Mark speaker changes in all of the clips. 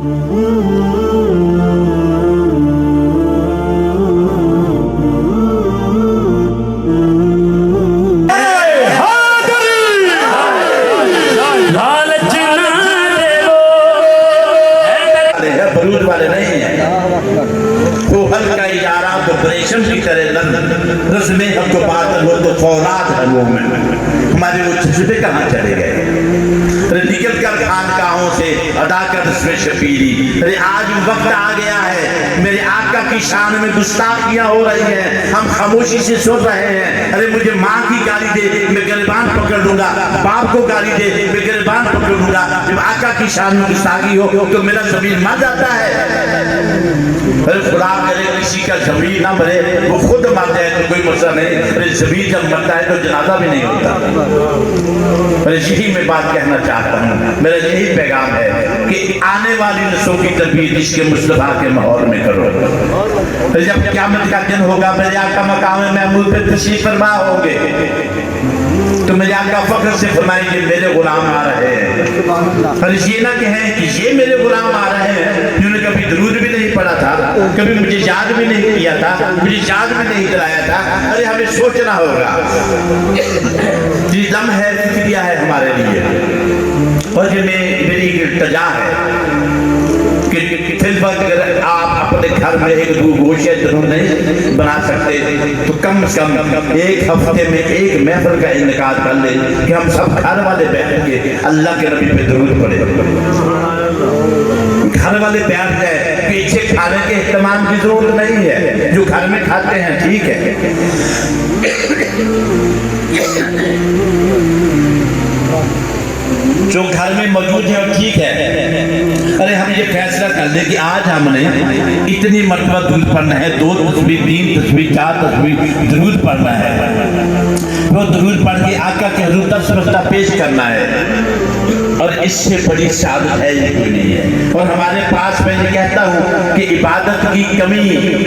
Speaker 1: बरूद वाले नहीं है तो हल्का इजारा तो रेशम की तरह रस में हमको बादल हो तो फौरात है मुंह में हमारे वो जज्बे कहाँ चले गए अरे निकल कर खानकाहों से अदा कर इसमें शबीरी अरे आज वक्त आ गया है मेरे आका की शान में गुस्ताखियां हो रही हैं हम खामोशी से सुन रहे हैं अरे मुझे माँ की गाली दे मैं गिरबान पकड़ लूंगा बाप को गाली दे मैं गिरबान पकड़ लूंगा जब आका की शान में गुस्ताखी हो तो मेरा जमीन मर जाता है अरे खुदा करे किसी का जमीन ना मरे वो खुद मर जाए तो कोई मसला नहीं अरे जमीन जब मरता है तो जनाजा भी नहीं होता अरे यही मैं बात कहना चाहता हूँ मेरा यही पैगाम है कि आने वाली नस्लों की तरबियत इसके मुस्तफा के माहौल में करो तो जब क़यामत का दिन होगा मेरे आका मकाम महमूद पे तशरीफ फरमा होंगे तो मेरे आका फख्र से फरमाएंगे मेरे गुलाम आ रहे हैं और ये ना कहें कि ये मेरे गुलाम आ रहे हैं जिन्होंने कभी दरूद भी नहीं पढ़ा था कभी मुझे याद भी नहीं किया था मुझे याद भी नहीं दिलाया था अरे हमें सोचना होगा ये दम है फिक्रिया है हमारे लिए और ये मेरी इल्तिजा है कि फिर अगर आप अपने घर में एक गोशे जरूर नहीं बना सकते तो कम से कम एक हफ्ते में एक महफिल का इनेकाद कर ले कि हम सब घर वाले बैठ के अल्लाह के नबी पे दरूद पढ़े घर वाले बैठ जाए पीछे खाने के इस्तेमाल की जरूरत नहीं है जो घर में खाते हैं ठीक है जो घर में मौजूद है और ठीक है अरे हम ये फैसला कर ले कि आज हमने इतनी मरतबा दूध पढ़ना है 2 तस्बीह 3 तस्बीह 4 तस्बीह दरूद पढ़ना है वो दरूद पढ़ के आका के हुजूर 10 मरतबा पेश करना है और इससे बड़ी सादत है ये कोई नहीं है और हमारे पास मैं ये कहता हूँ कि इबादत की कमी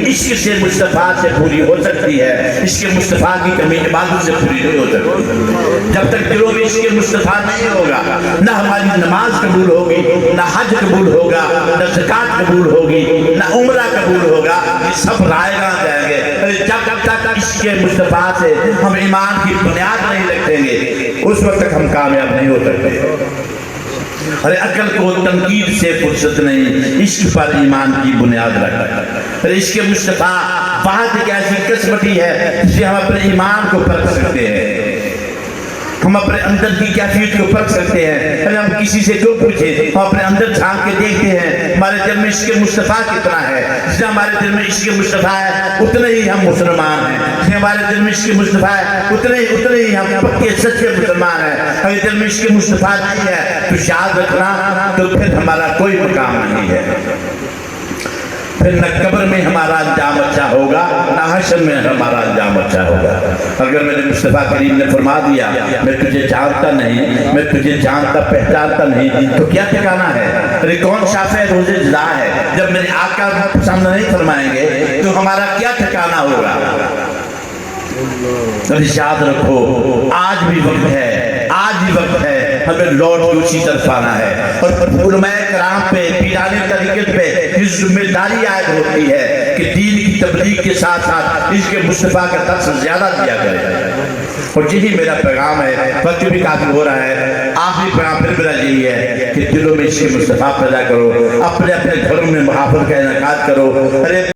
Speaker 1: इश्क से मुस्तफा से पूरी हो सकती है इसके मुस्तफा की कमी इबादत से पूरी नहीं हो सकती जब तक दिलों में इसके मुस्तफा नहीं होगा ना हमारी नमाज कबूल होगी ना हज कबूल होगा ना ज़कात कबूल होगी ना उम्रा कबूल होगा ये सब रायगा जाएंगे जब तक इसके मुस्तफा से हम ईमान की बुनियाद नहीं रखेंगे उस वक्त तक हम कामयाब नहीं हो सकते अरे अकल को तनकीद से फुर्सत नहीं इश्क पर ईमान की बुनियाद रखा अरे इसके मुस्तफा बात एक ऐसी किस्मती है जिससे हम अपने ईमान को परख सकते हैं हम अपने अंदर की कैफियत को परख सकते हैं अरे हम किसी से क्यों पूछे हम अपने अंदर झांक के देखते हैं हमारे दिल में इश्क मुस्तफा कितना है जितना हमारे दिल में इश्क मुस्तफा है उतने ही हम मुसलमान हैं जितने हमारे दिल में इश्क मुस्तफा है उतने ही हम पक्के सच्चे मुसलमान हैं अगर दिल में इश्क मुस्तफा नहीं है तो याद रखना तो फिर हमारा कोई मुकाम नहीं है फिर न कब्र में हमारा अंजाम अच्छा होगा न हश्र में हमारा अंजाम अच्छा होगा अगर मेरे मुस्तफा करीम ने फरमा दिया मैं तुझे जानता नहीं मैं तुझे जानता पहचानता नहीं तो क्या ठिकाना है अरे कौन शाफ़े रोज़े जज़ा है जब मेरे आका पसंद नहीं फरमाएंगे तो हमारा क्या ठिकाना होगा तो याद रखो आज भी वक्त है आज भी वक्त है हमें लौट के उसी तरफ आना है और उलमाए कराम पे पीराने तरीके पे इस जिम्मेदारी आयद होती है कि दीन की तबलीग के साथ साथ इसके मुस्तफा का दर्स ज्यादा दिया जाए और यही मेरा पैगाम है वक्त भी काफी हो रहा है आखिरी पैगाम फिर मेरा यही है कि दिलों में इसके मुस्तफा पैदा करो अपने अपने घरों में मुहाफ़त का इनेकाद करो अरे